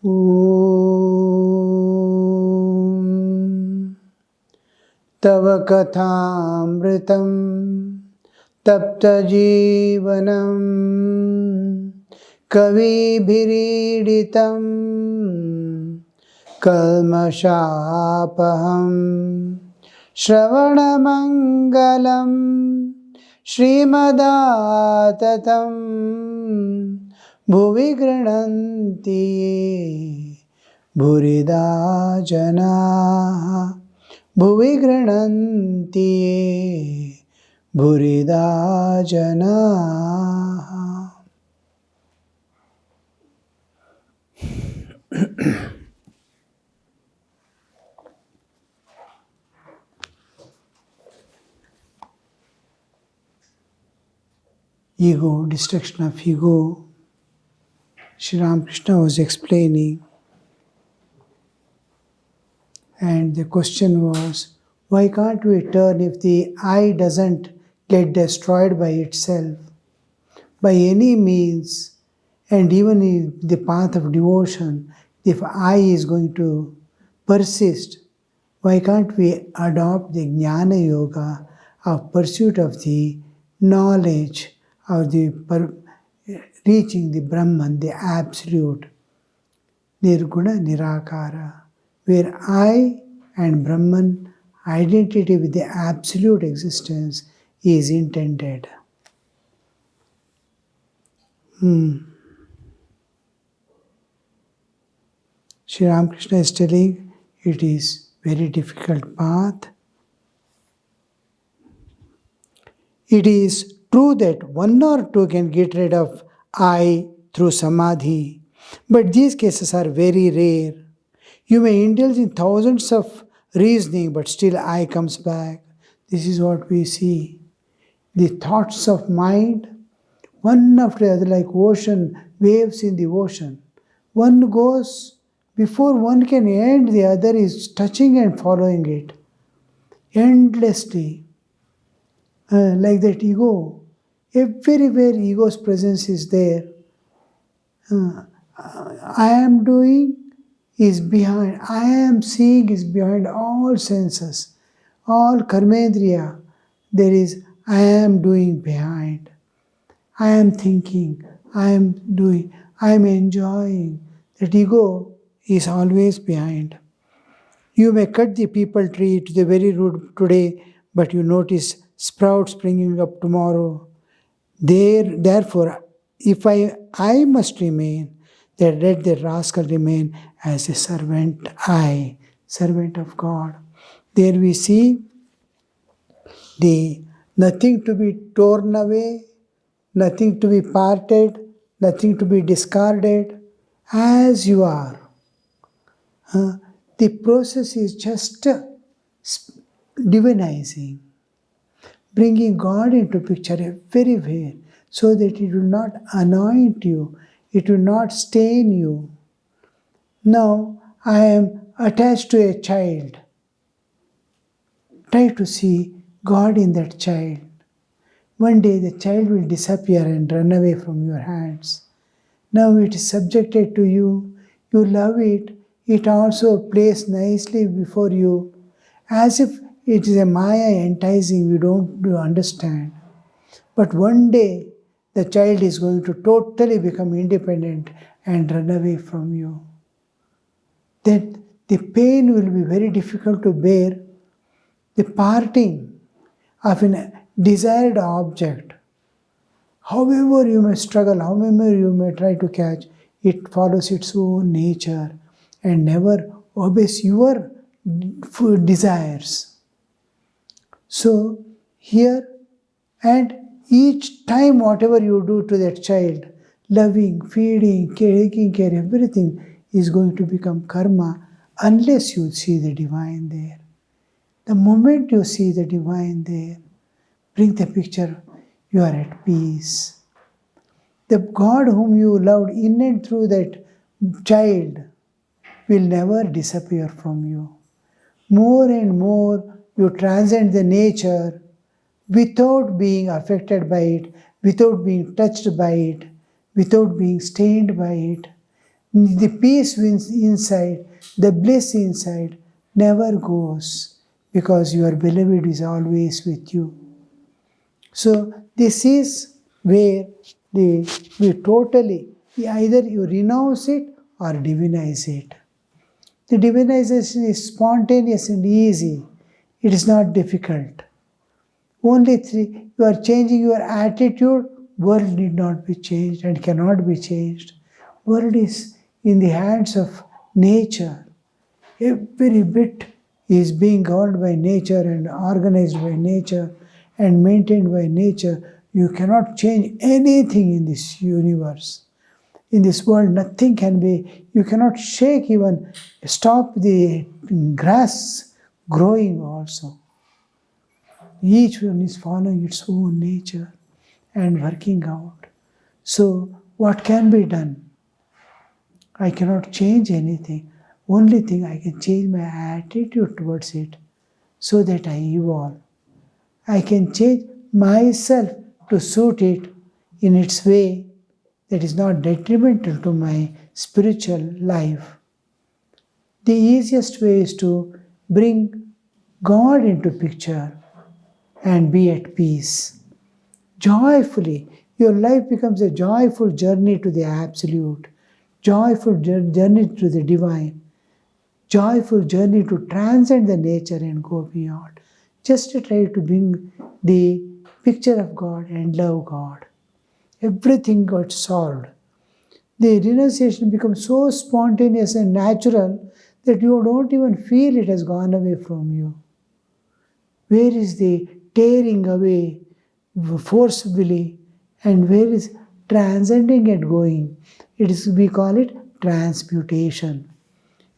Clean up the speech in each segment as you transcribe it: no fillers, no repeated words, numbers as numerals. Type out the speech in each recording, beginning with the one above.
Om Tava Kathamritam Tapta Jivanam Kavi Bhiriditam Kalmashapaham Shravanamangalam Srimadaatatam Bhuvi Grananti Bhurida Jana Bhuvi Grananti Bhurida Jana. Ego, destruction of ego. Sri Ramakrishna was explaining, and the question was, why can't we turn if the I doesn't get destroyed by itself, by any means, and even in the path of devotion, if I is going to persist, why can't we adopt the Jnana Yoga of pursuit of the knowledge of the reaching the Brahman, the Absolute, Nirguna Nirakara, where I and Brahman, identity with the Absolute existence, is intended. Sri Ramakrishna is telling it is very difficult path. It is true that one or two can get rid of I through samadhi, but these cases are very rare. You may indulge in thousands of reasoning, but still I comes back. This is what we see. The thoughts of mind, one after the other, like ocean, waves in the ocean. One goes, before one can end, the other is touching and following it endlessly. Like that ego, everywhere ego's presence is there. I am doing is behind, I am seeing is behind all senses, all karmendriya. There is I am doing behind. I am thinking, I am doing, I am enjoying. That ego is always behind. You may cut the peepal tree to the very root today, but you notice sprouts springing up tomorrow. Therefore, if I must remain, then let the rascal remain as a servant, servant of God. There we see the nothing to be torn away, nothing to be parted, nothing to be discarded, as you are. The process is just divinizing, bringing God into picture everywhere, so that it will not anoint you, it will not stain you. Now, I am attached to a child. Try to see God in that child. One day the child will disappear and run away from your hands. Now it is subjected to you, you love it, it also plays nicely before you, as if it is a Maya enticing, you don't understand. But one day, the child is going to totally become independent and run away from you. Then the pain will be very difficult to bear. The parting of a desired object, however you may struggle, however you may try to catch, it follows its own nature and never obeys your desires. So here, and each time whatever you do to that child, loving, feeding, taking care, everything is going to become karma unless you see the divine there. The moment you see the divine there, bring the picture, you are at peace. The God whom you loved in and through that child will never disappear from you. More and more you transcend the nature without being affected by it, without being touched by it, without being stained by it. The peace inside, the bliss inside never goes because your beloved is always with you. So this is where we totally, either you renounce it or divinize it. The divinization is spontaneous and easy. It is not difficult. Only you are changing your attitude, world need not be changed and cannot be changed. World is in the hands of nature. Every bit is being governed by nature and organized by nature and maintained by nature. You cannot change anything in this universe. In this world, nothing can be, you cannot shake even, stop the grass growing also. Each one is following its own nature and working out. So, what can be done? I cannot change anything. Only thing I can change my attitude towards it so that I evolve. I can change myself to suit it in its way that is not detrimental to my spiritual life. The easiest way is to bring God into picture and be at peace. Joyfully, your life becomes a joyful journey to the Absolute, joyful journey to the Divine, joyful journey to transcend the nature and go beyond. Just to try to bring the picture of God and love God. Everything got solved. The renunciation becomes so spontaneous and natural that you don't even feel it has gone away from you. Where is the tearing away forcibly and where is transcending and going? It is, we call it transmutation.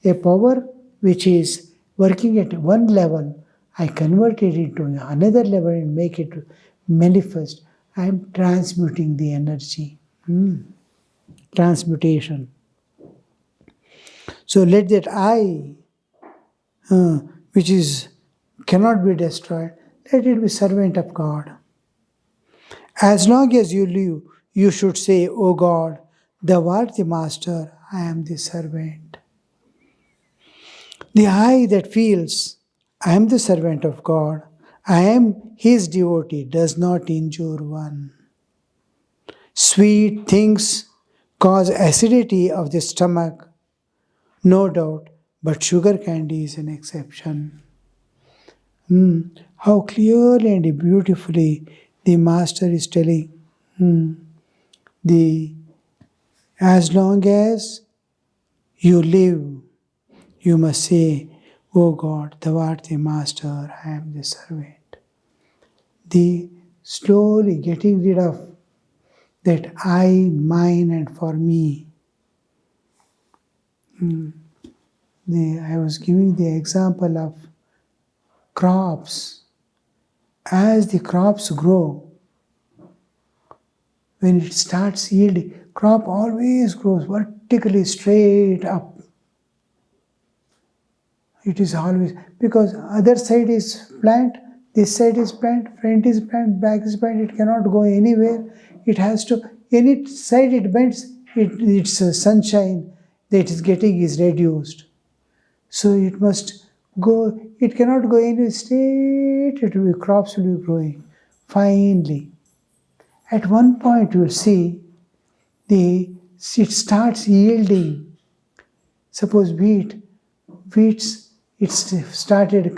A power which is working at one level, I convert it into another level and make it manifest. I am transmuting the energy. Transmutation. So let that I, which is cannot be destroyed, let it be servant of God. As long as you live, you should say, O God, thou art the master, I am the servant. The I that feels, I am the servant of God, I am his devotee, does not injure one. Sweet things cause acidity of the stomach, no doubt, but sugar candy is an exception. How clearly and beautifully the Master is telling the as long as you live, you must say, O God, thou art the Master, I am the servant. The slowly getting rid of that I, mine, and for me. I was giving the example of crops. As the crops grow, when it starts yielding, crop always grows vertically straight up. It is always, because other side is plant, this side is plant, front is plant, back is plant, it cannot go anywhere. It has to, any side it bends, its sunshine that is getting is reduced. So it must go, it cannot go anywhere straight, it will be, crops will be growing finely. At one point you will see it starts yielding. Suppose wheat started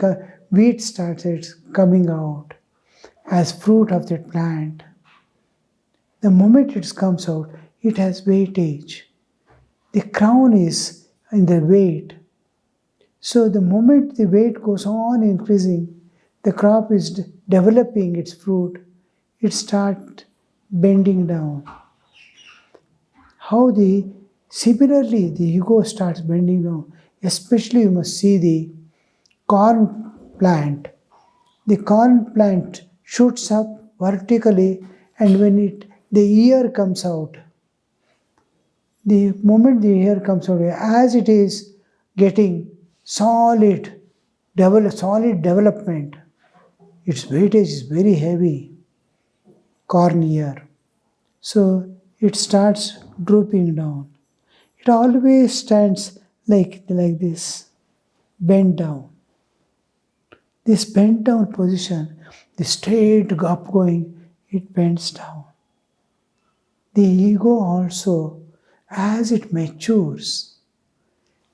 coming out as fruit of that plant. The moment it comes out, it has weightage. The crown is in the weight. So the moment the weight goes on increasing, the crop is developing its fruit, it starts bending down. Similarly the ego starts bending down. Especially you must see the corn plant. The corn plant shoots up vertically, and when the ear comes out, the moment the ear comes out, as it is getting solid development, its weightage is very heavy, corn ear. So it starts drooping down. it always stands like this, bent down. This bent down position, the straight up going, it bends down. The ego also, as it matures,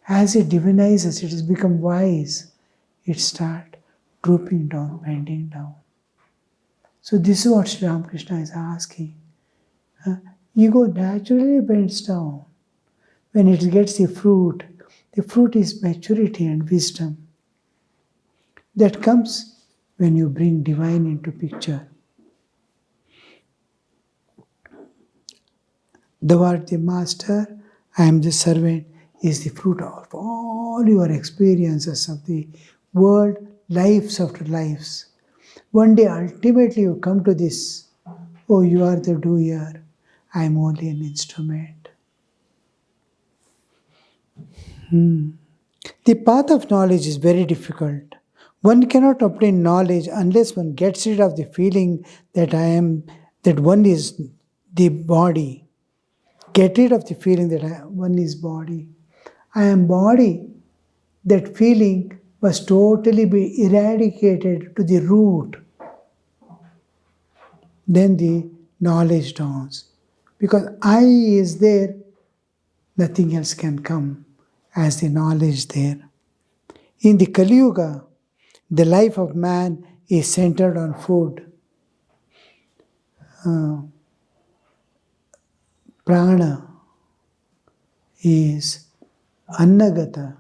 as it divinizes, it has become wise, it starts drooping down, bending down. So this is what Sri Ramakrishna is asking. Ego naturally bends down. When it gets the fruit is maturity and wisdom. That comes when you bring divine into picture. Thou art the master, I am the servant, is the fruit of all your experiences of the world, lives after lives. One day, ultimately, you come to this, oh, you are the doer, I am only an instrument. The path of knowledge is very difficult. One cannot obtain knowledge unless one gets rid of the feeling that one is the body. Get rid of the feeling that one is body. I am body. That feeling must totally be eradicated to the root. Then the knowledge dawns. Because I is there, nothing else can come as the knowledge there. In the Kali Yuga, the life of man is centered on food. Prana is Annagata.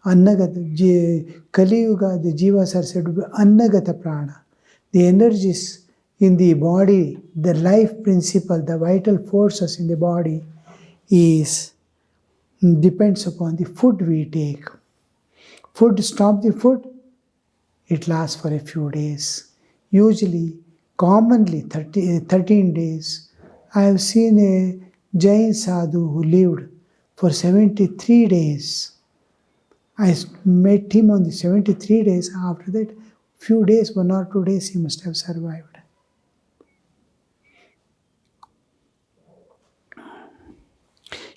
Kali Yuga, the Jivas are said to be Annagata Prana. The energies in the body, the life principle, the vital forces in the body depends upon the food we take. Stop the food, it lasts for a few days. Usually, commonly 13 days. I have seen a Jain sadhu who lived for 73 days. I met him on the 73 days. After that, few days, 1 or 2 days, he must have survived.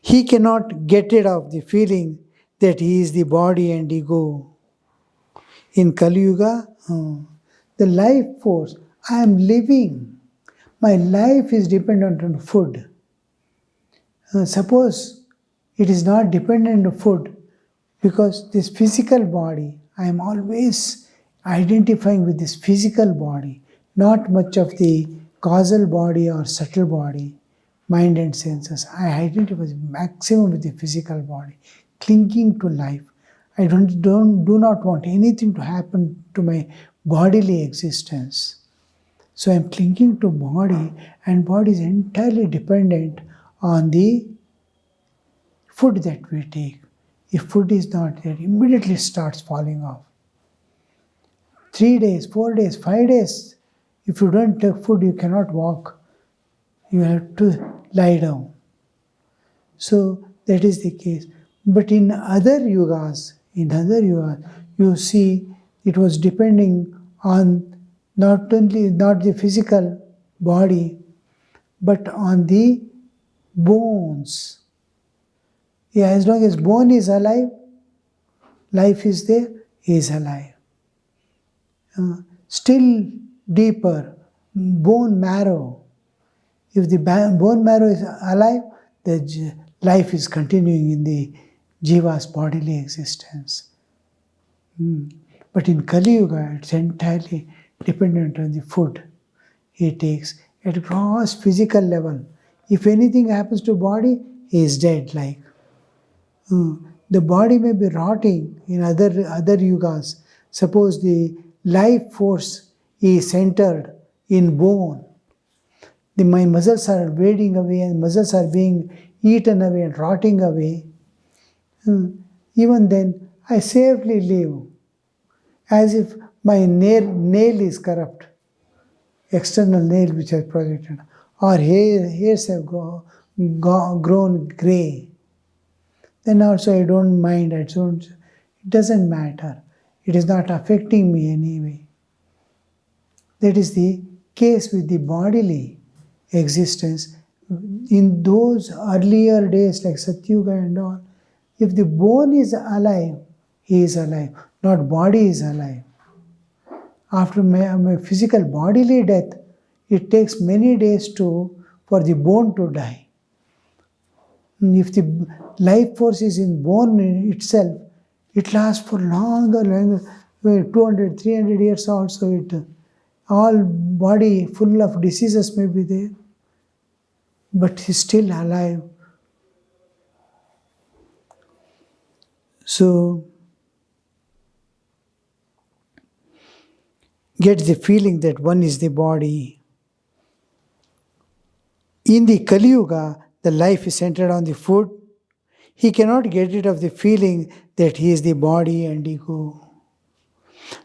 He cannot get rid of the feeling that he is the body and ego. In Kali Yuga, the life force, I am living. My life is dependent on food. Suppose it is not dependent on food, because this physical body, I am always identifying with this physical body, not much of the causal body or subtle body, mind and senses. I identify maximum with the physical body, clinging to life. I do not want anything to happen to my bodily existence. So I am clinging to body, and body is entirely dependent on the food that we take. If food is not there, immediately starts falling off. 3 days, 4 days, 5 days, if you don't take food, you cannot walk. You have to lie down. So that is the case. But in other yugas, you see it was depending on not the physical body, but on the bones. Yeah, as long as bone is alive, life is there, he is alive. Still deeper, bone marrow. If the bone marrow is alive, the life is continuing in the jiva's bodily existence. But in Kali Yuga, it's entirely dependent on the food he takes at gross physical level. If anything happens to body, he is dead. The body may be rotting in other yugas. Suppose the life force is centered in bone. My muscles are fading away, and muscles are being eaten away and rotting away. Even then, I safely live, as if my nail is corrupt, external nail which has projected, or hairs have grown grey. Then also I don't mind, it doesn't matter. It is not affecting me anyway. That is the case with the bodily existence, In those earlier days like Satyuga and all, if the bone is alive, he is alive, not body is alive. After my physical bodily death, it takes many days for the bone to die. If the life force is in bone itself, it lasts for longer, 200, 300 years also. All body full of diseases may be there, but he's still alive. So, get the feeling that one is the body. In the Kali Yuga, the life is centered on the food. He cannot get rid of the feeling that he is the body and ego.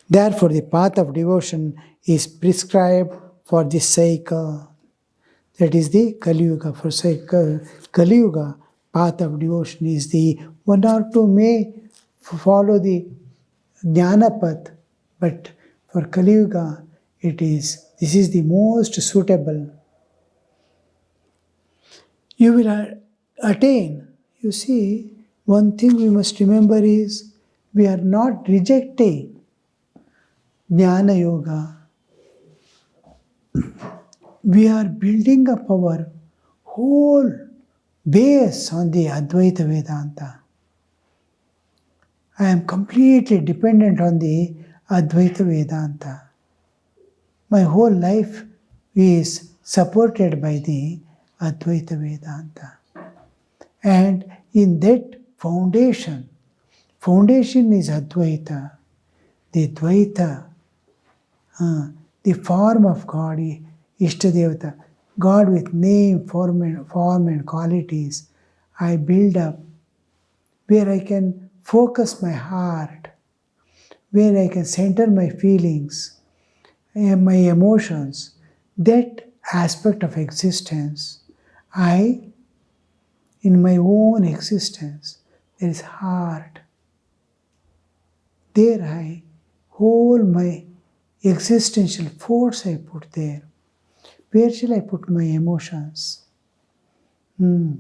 Therefore, the path of devotion is prescribed for this cycle. That is the Kali Yuga. For Kali Yuga, path of devotion is the one or two may follow the Jnana path, but for Kali Yuga, this is the most suitable. You will attain. You see, one thing we must remember is we are not rejecting Jnana Yoga. We are building up our whole base on the Advaita Vedanta. I am completely dependent on the Advaita Vedanta. My whole life is supported by the Advaita Vedanta. And in that foundation is Advaita. The Dvaita, the form of God, Ishtadevata, God with name, form and qualities, I build up where I can focus my heart, where I can center my feelings, my emotions. That aspect of existence, in my own existence, there is heart. There I hold my existential force I put there. Where shall I put my emotions? That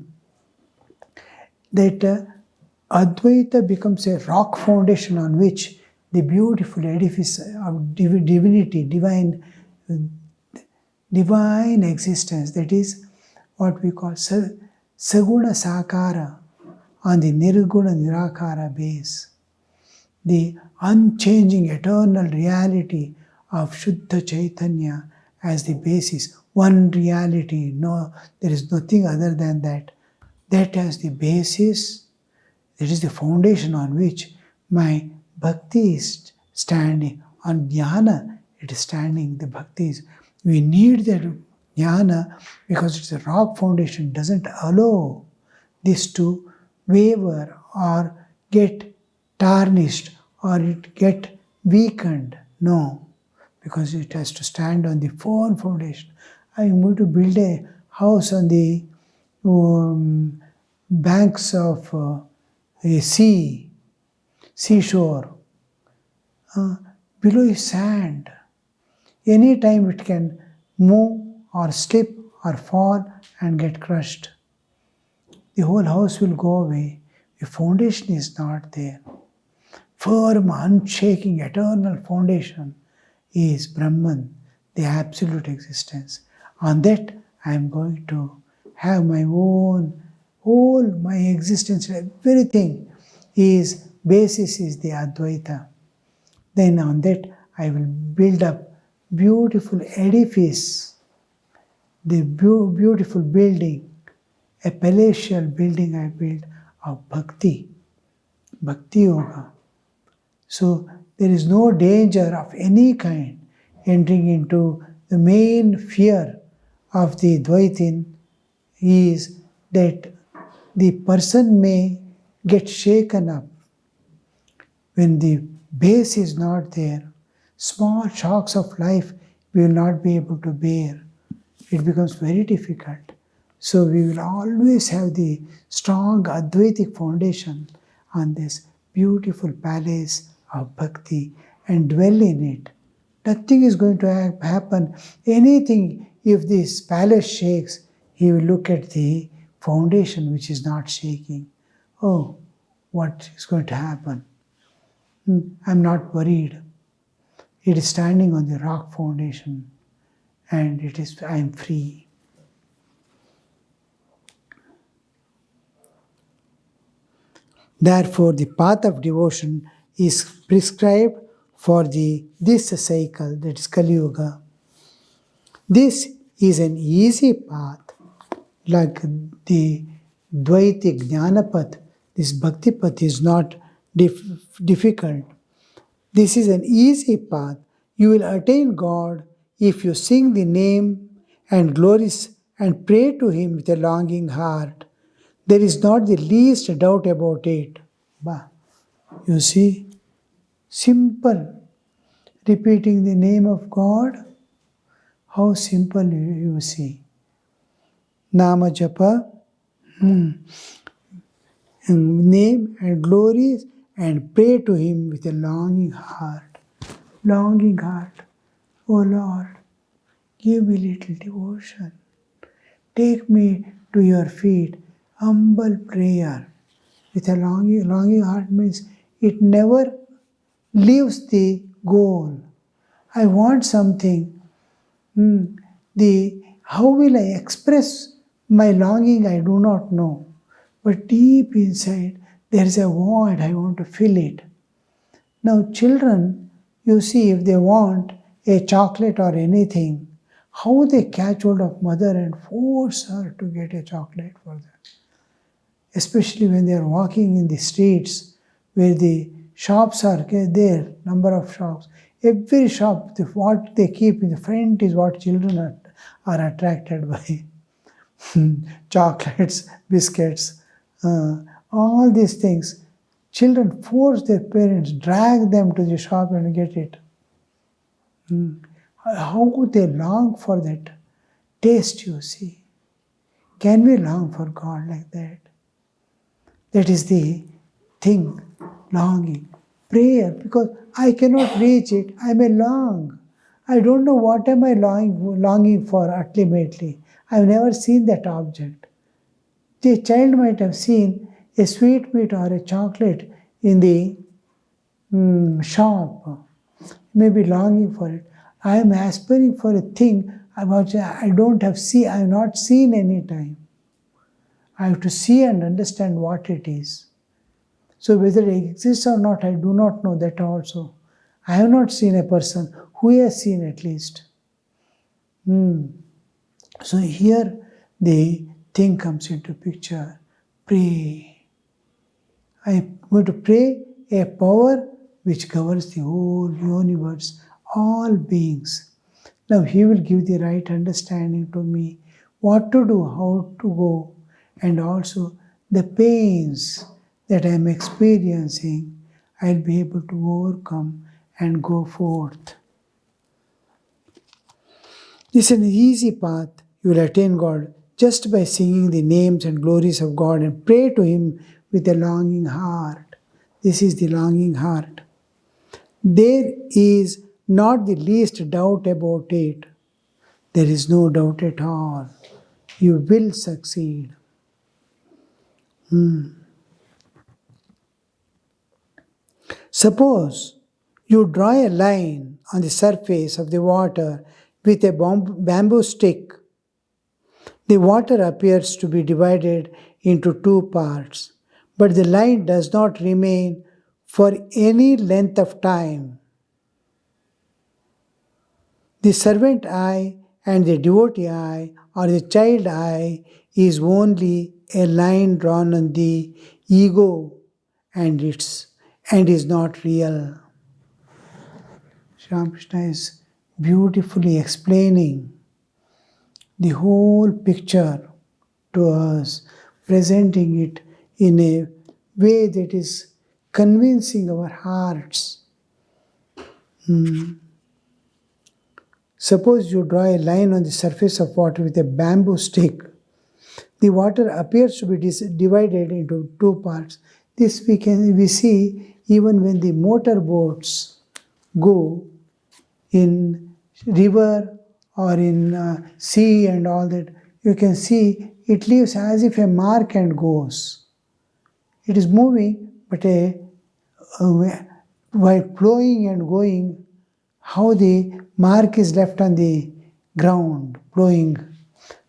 Advaita becomes a rock foundation on which the beautiful edifice of divinity, divine existence, that is what we call Saguna Sakara, on the Nirguna Nirakara base. The unchanging eternal reality of Shuddha Chaitanya as the basis, one reality, no, there is nothing other than that. That as the basis, that is the foundation on which my bhakti is standing. On jnana, it is standing, the bhakti is. We need that jnana because it's a rock foundation, doesn't allow this to waver or get tarnished or it get weakened. No, because it has to stand on the firm foundation. I am going to build a house on the banks of a seashore. Below is sand. Any time it can move or slip or fall and get crushed. The whole house will go away. The foundation is not there. Firm, unshaking, eternal foundation is Brahman, the absolute existence. On that I am going to have my own, whole my existence, everything is, basis is the Advaita. Then on that I will build up beautiful edifice, the beautiful building, a palatial building I build of Bhakti Yoga. So there is no danger of any kind entering into the main fear of the Dvaitin is that the person may get shaken up. When the base is not there, small shocks of life we will not be able to bear. It becomes very difficult. So we will always have the strong Advaitic foundation on this beautiful palace of bhakti and dwell in it. Nothing is going to happen. Anything, if this palace shakes, He will look at the foundation which is not shaking. Oh, what is going to happen? I'm not worried. It is standing on the rock foundation, and I am free. Therefore, the path of devotion is prescribed for this cycle, that is Kali Yuga. This is an easy path, like the Dvaiti Jnanapath. This Bhakti path is not difficult. This is an easy path. You will attain God if you sing the name and glories and pray to Him with a longing heart. There is not the least doubt about it. You see, simple. Repeating the name of God, how simple you see. Nama Japa, name and glories, and pray to Him with a longing heart. Longing heart. Oh Lord, give me little devotion. Take me to your feet. Humble prayer. With a longing heart means it never leaves the goal. I want something. How will I express my longing? I do not know. But deep inside, there is a void. I want to fill it. Now, children, you see, if they want a chocolate or anything, how they catch hold of mother and force her to get a chocolate for them. Especially when they are walking in the streets where the shops are there, number of shops. Every shop, what they keep in the front is what children are attracted by. Chocolates, biscuits, all these things. Children force their parents, drag them to the shop and get it. How they long for that taste, you see. Can we long for God like that? That is the thing, longing. Prayer, because I cannot reach it, I may long. I don't know what am I longing for ultimately. I've never seen that object. The child might have seen a sweetmeat or a chocolate in the shop, maybe longing for it. I am aspiring for a thing I have not seen any time. I have to see and understand what it is. So whether it exists or not, I do not know that also. I have not seen a person who has seen at least. So here the thing comes into picture. Pray. I am going to pray a power which governs the whole universe, all beings. Now He will give the right understanding to me, what to do, how to go, and also the pains that I am experiencing, I will be able to overcome and go forth. This is an easy path. You will attain God just by singing the names and glories of God and pray to Him with a longing heart. This is the longing heart. There is not the least doubt about it. There is no doubt at all. You will succeed. Suppose you draw a line on the surface of the water with a bamboo stick. The water appears to be divided into two parts, but the line does not remain for any length of time. The servant eye and the devotee eye or the child eye is only a line drawn on the ego and is not real. Sri Ramakrishna is beautifully explaining the whole picture to us, presenting it in a way that is convincing our hearts. Suppose you draw a line on the surface of water with a bamboo stick. The water appears to be divided into two parts. This we see even when the motor boats go in river or in sea and all that. you can see it leaves as if a mark and goes. It is moving, but while flowing and going, how the mark is left on the ground, flowing.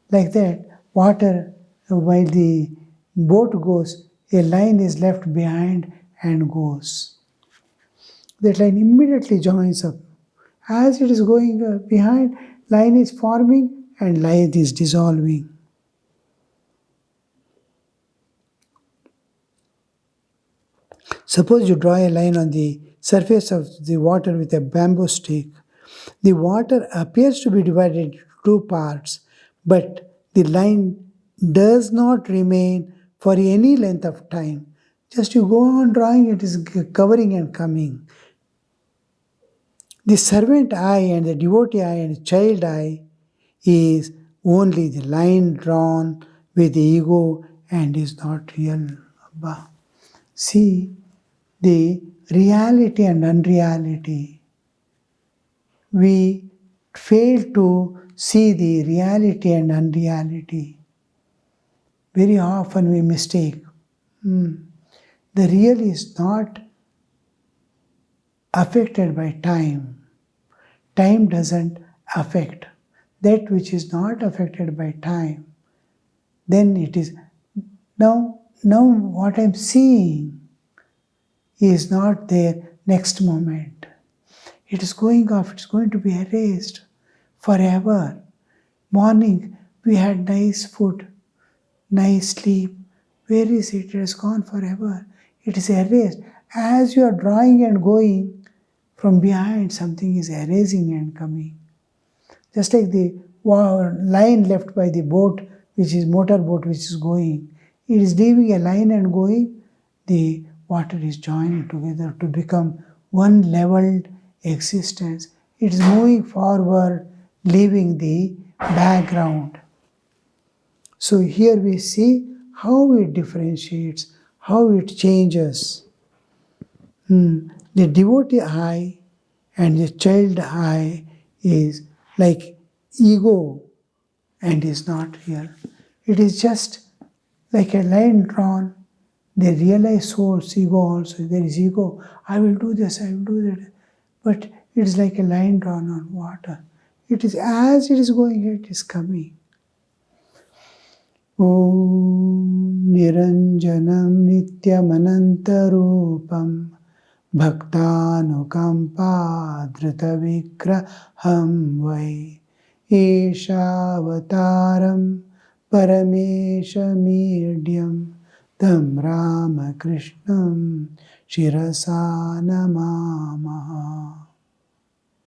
Like that, water, while the boat goes, a line is left behind and goes. That line immediately joins up. As it is going behind, line is forming and line is dissolving. Suppose you draw a line on the surface of the water with a bamboo stick. The water appears to be divided into two parts, but the line does not remain for any length of time. Just you go on drawing, it is covering and coming. The servant eye and the devotee eye and the child eye is only the line drawn with the ego and is not real. See the reality and unreality. We fail to see the reality and unreality. Very often we mistake. The real is not affected by time. Time doesn't affect. That which is not affected by time, then it is. Now what I'm seeing is not there next moment. It is going off, it's going to be erased forever. Morning, we had nice food, nice sleep. Where is it? It has gone forever. It is erased. As you are drawing and going, from behind something is erasing and coming. Just like the line left by the boat, which is motor boat, which is going. It is leaving a line and going. The water is joining together to become one leveled existence. It is moving forward, leaving the background. So here we see how it differentiates, how it changes. The devotee eye and the child eye is like ego and is not real. It is just like a line drawn. They realize source, ego also. There is ego. I will do this, I will do that. But it is like a line drawn on water. It is as it is going, it is coming. Om Niranjanam Nityamanantarupam Bhaktanukampa Dritavigraham Vai Eshavataram Parameshamidhyam Tam Ramakrishnam Shirasa Namami.